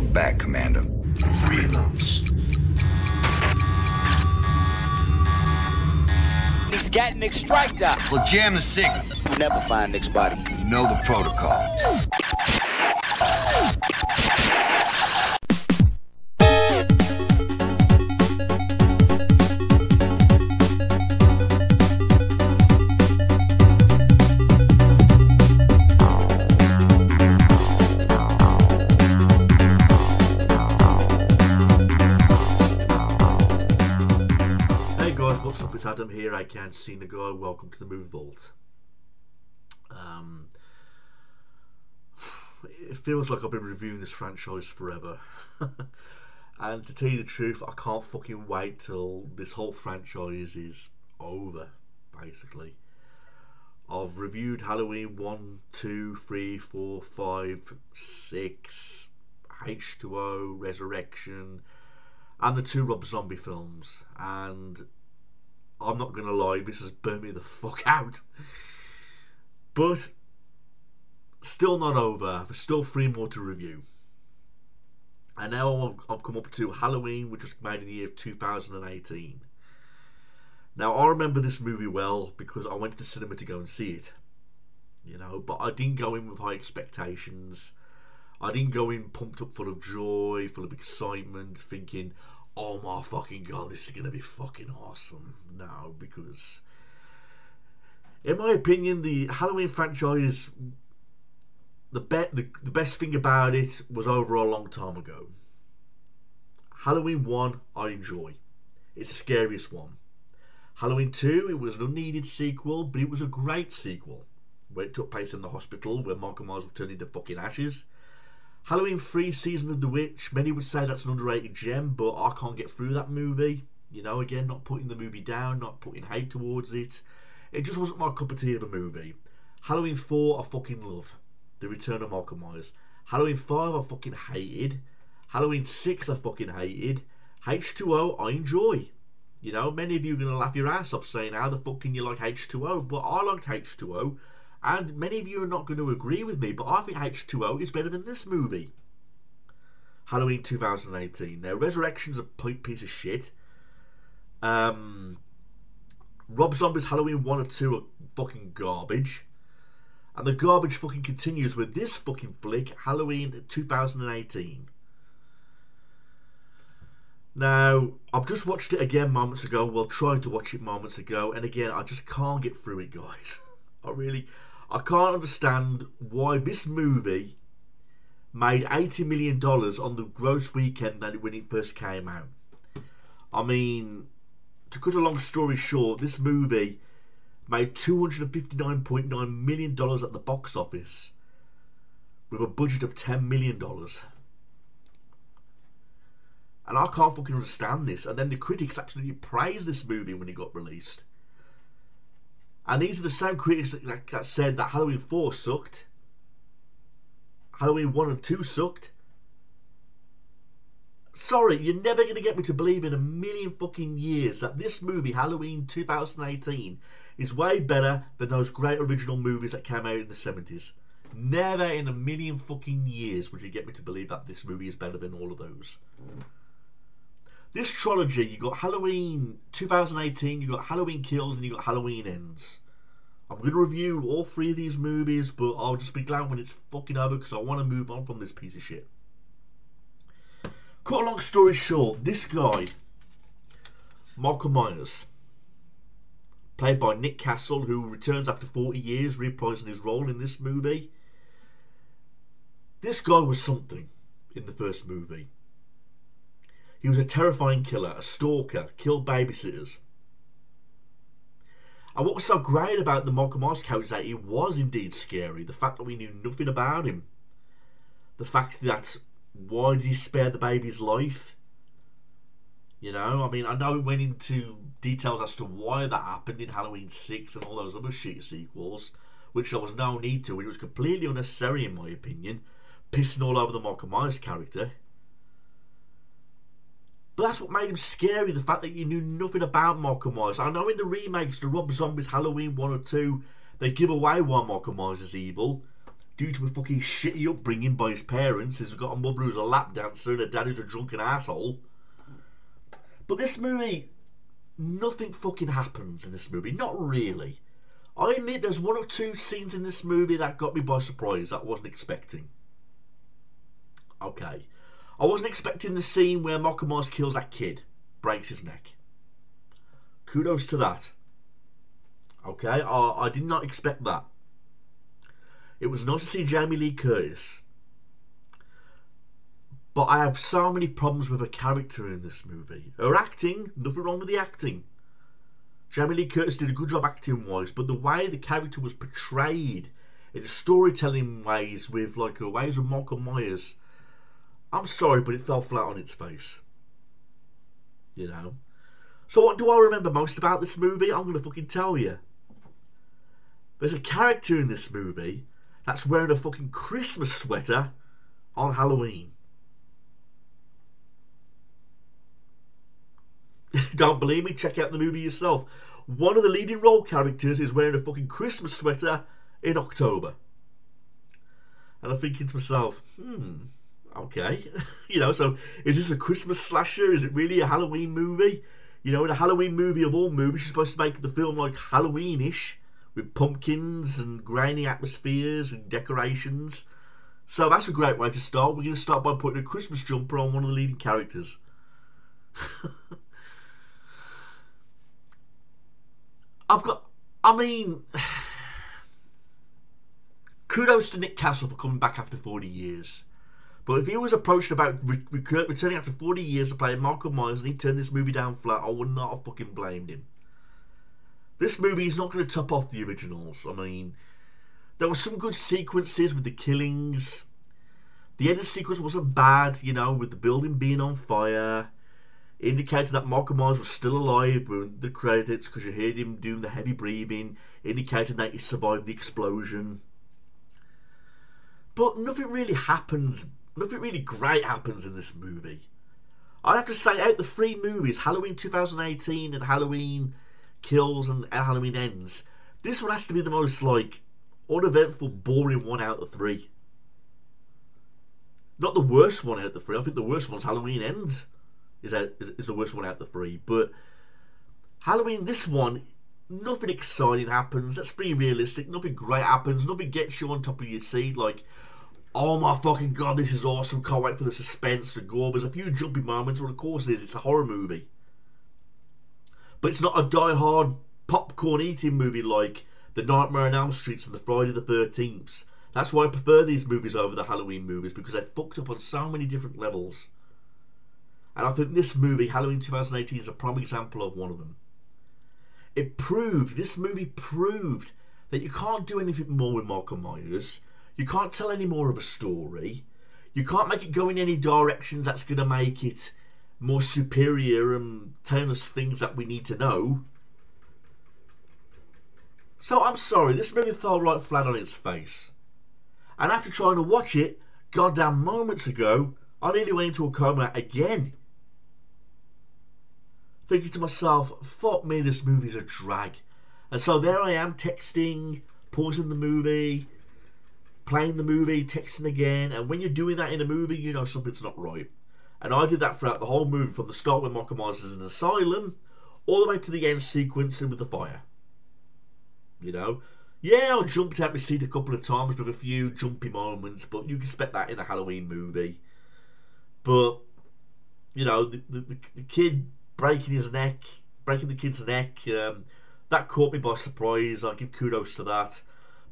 look back, Commander. 3 months. He's got Nick striked out. Well, jam the signal. You never find Nick's body. You know the protocol. What's up, it's Adam here, I Can't See the Guy. Welcome to the Movie Vault. It feels like I've been reviewing this franchise forever. And to tell you the truth, I can't fucking wait till this whole franchise is over, basically. I've reviewed Halloween 1, 2, 3, 4, 5, 6, H2O, Resurrection, and the 2 Rob Zombie films, and I'm not going to lie, this has burnt me the fuck out. But still not over. There's still 3 more to review. And now I've come up to Halloween, which was made in the year of 2018. Now, I remember this movie well because I went to the cinema to go and see it. You know, but I didn't go in with high expectations. I didn't go in pumped up full of joy, full of excitement, thinking, oh my fucking god, this is going to be fucking awesome. No, because in my opinion, the Halloween franchise, the best thing about it was over a long time ago. Halloween 1, I enjoy. It's the scariest one. Halloween 2, it was an unneeded sequel, but it was a great sequel, where it took place in the hospital, where Michael Myers was turned into fucking ashes. Halloween 3, Season of the Witch, many would say that's an underrated gem, but I can't get through that movie. You know, again, not putting the movie down, not putting hate towards it. It just wasn't my cup of tea of a movie. Halloween 4, I fucking love. The Return of Michael Myers. Halloween 5, I fucking hated. Halloween 6, I fucking hated. H2O, I enjoy. You know, many of you are going to laugh your ass off saying, how the fuck can you like H2O? But I liked H2O. And many of you are not going to agree with me, but I think H2O is better than this movie. Halloween 2018. Now, Resurrection's a piece of shit. Rob Zombie's Halloween 1 or 2 are fucking garbage. And the garbage fucking continues with this fucking flick, Halloween 2018. Now, I've just watched it again moments ago. Well, tried to watch it moments ago. And again, I just can't get through it, guys. I can't understand why this movie made $80 million on the gross weekend when it first came out. I mean, to cut a long story short, this movie made $259.9 million at the box office with a budget of $10 million. And I can't fucking understand this. And then the critics absolutely praised this movie when it got released. And these are the same critics that said that Halloween 4 sucked. Halloween 1 and 2 sucked. Sorry, you're never going to get me to believe in a million fucking years that this movie, Halloween 2018, is way better than those great original movies that came out in the 70s. Never in a million fucking years would you get me to believe that this movie is better than all of those. This trilogy, you got Halloween 2018, you got Halloween Kills, and you got Halloween Ends. I'm going to review all 3 of these movies, but I'll just be glad when it's fucking over because I want to move on from this piece of shit. Cut a long story short, this guy, Michael Myers, played by Nick Castle, who returns after 40 years, reprising his role in this movie. This guy was something in the first movie. He was a terrifying killer, a stalker, killed babysitters. And what was so great about the Michael Myers character is that he was indeed scary. The fact that we knew nothing about him. The fact that, why did he spare the baby's life? You know, I mean, I know it went into details as to why that happened in Halloween 6 and all those other shit sequels, which there was no need to. It was completely unnecessary in my opinion, pissing all over the Michael Myers character. But that's what made him scary, the fact that you knew nothing about Michael Myers. I know in the remakes, the Rob Zombie's Halloween 1 or 2, they give away why Michael Myers is evil. due to a fucking shitty upbringing by his parents. He's got a mother who's a lap dancer and a dad who's a drunken asshole. But this movie, nothing fucking happens in this movie. Not really. I admit there's one or two scenes in this movie that got me by surprise that I wasn't expecting. Okay. I wasn't expecting the scene where Michael Myers kills that kid, breaks his neck. Kudos to that. Okay, I did not expect that. It was nice to see Jamie Lee Curtis. But I have so many problems with her character in this movie. Her acting, nothing wrong with the acting. Jamie Lee Curtis did a good job acting-wise, but the way the character was portrayed in the storytelling ways with like her ways with Michael Myers, I'm sorry, but it fell flat on its face. You know? So what do I remember most about this movie? I'm going to fucking tell you. There's a character in this movie that's wearing a fucking Christmas sweater on Halloween. Don't believe me? Check out the movie yourself. One of the leading role characters is wearing a fucking Christmas sweater in October. And I'm thinking to myself, okay. You know, so is this a Christmas slasher? Is it really a Halloween movie? You know, in a Halloween movie of all movies, you're supposed to make the film like Halloween-ish, with pumpkins and grainy atmospheres and decorations. So that's a great way to start. We're going to start by putting a Christmas jumper on one of the leading characters. Kudos to Nick Castle for coming back after 40 years. But if he was approached about returning after 40 years to play Michael Myers and he turned this movie down flat, I would not have fucking blamed him. This movie is not going to top off the originals. I mean, there were some good sequences with the killings. The ending sequence wasn't bad, you know, with the building being on fire. It indicated that Michael Myers was still alive with the credits because you heard him doing the heavy breathing, indicating that he survived the explosion. But nothing really happens. Nothing really great happens in this movie. I'd have to say, out the three movies, Halloween 2018 and Halloween Kills and Halloween Ends, this one has to be the most, like, uneventful, boring one out of the three. Not the worst one out of the three. I think the worst one's Halloween Ends is the worst one out of the three. But Halloween, this one, nothing exciting happens. Let's be realistic. Nothing great happens. Nothing gets you on top of your seat. Like, oh my fucking god, this is awesome. Can't wait for the suspense, the gore. There's a few jumpy moments. Well, of course it is. It's a horror movie. But it's not a die-hard popcorn eating movie like the Nightmare on Elm Streets and the Friday the 13th. That's why I prefer these movies over the Halloween movies, because they're fucked up on so many different levels. And I think this movie, Halloween 2018, is a prime example of one of them. This movie proved that you can't do anything more with Michael Myers. You can't tell any more of a story. You can't make it go in any directions that's going to make it more superior and tell us things that we need to know. So I'm sorry, this movie fell right flat on its face. And after trying to watch it goddamn moments ago, I nearly went into a coma again. Thinking to myself, fuck me, this movie's a drag. And so there I am, texting, pausing the movie, playing the movie, texting again. And when you're doing that in a movie, you know something's not right. And I did that throughout the whole movie, from the start when Michael Myers is in an asylum, all the way to the end sequence with the fire. You know? Yeah, I jumped out my seat a couple of times with a few jumpy moments, but you can expect that in a Halloween movie. But, you know, the kid breaking the kid's neck, that caught me by surprise. I give kudos to that.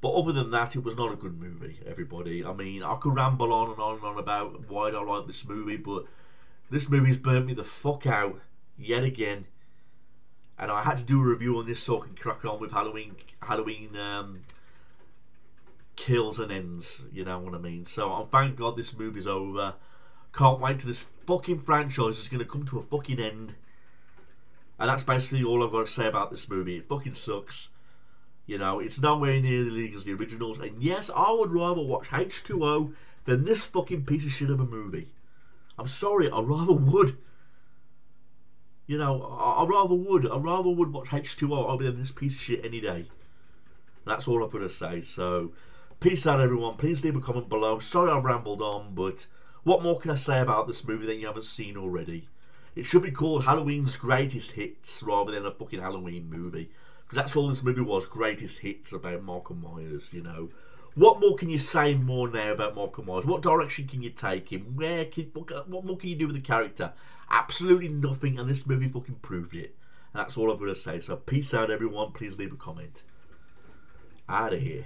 But other than that, it was not a good movie, everybody. I mean, I could ramble on and on and on about why I don't like this movie, but this movie's burnt me the fuck out yet again. And I had to do a review on this so I can crack on with Halloween Kills and Ends, you know what I mean. So thank God this movie's over. Can't wait till this fucking franchise is going to come to a fucking end. And that's basically all I've got to say about this movie. It fucking sucks. You know, it's nowhere near the league as the originals. And yes, I would rather watch H2O than this fucking piece of shit of a movie. I'm sorry, I rather would. You know, I rather would watch H2O over than this piece of shit any day. That's all I've got to say. So, Peace out, everyone. Please leave a comment below. Sorry I rambled on, but what more can I say about this movie that you haven't seen already? It should be called Halloween's Greatest Hits rather than a fucking Halloween movie. Because that's all this movie was, greatest hits about Michael Myers, you know. What more can you say more now about Michael Myers? What direction can you take him? What more can you do with the character? Absolutely nothing, and this movie fucking proved it. And that's all I'm going to say. So peace out, everyone. Please leave a comment. Out of here.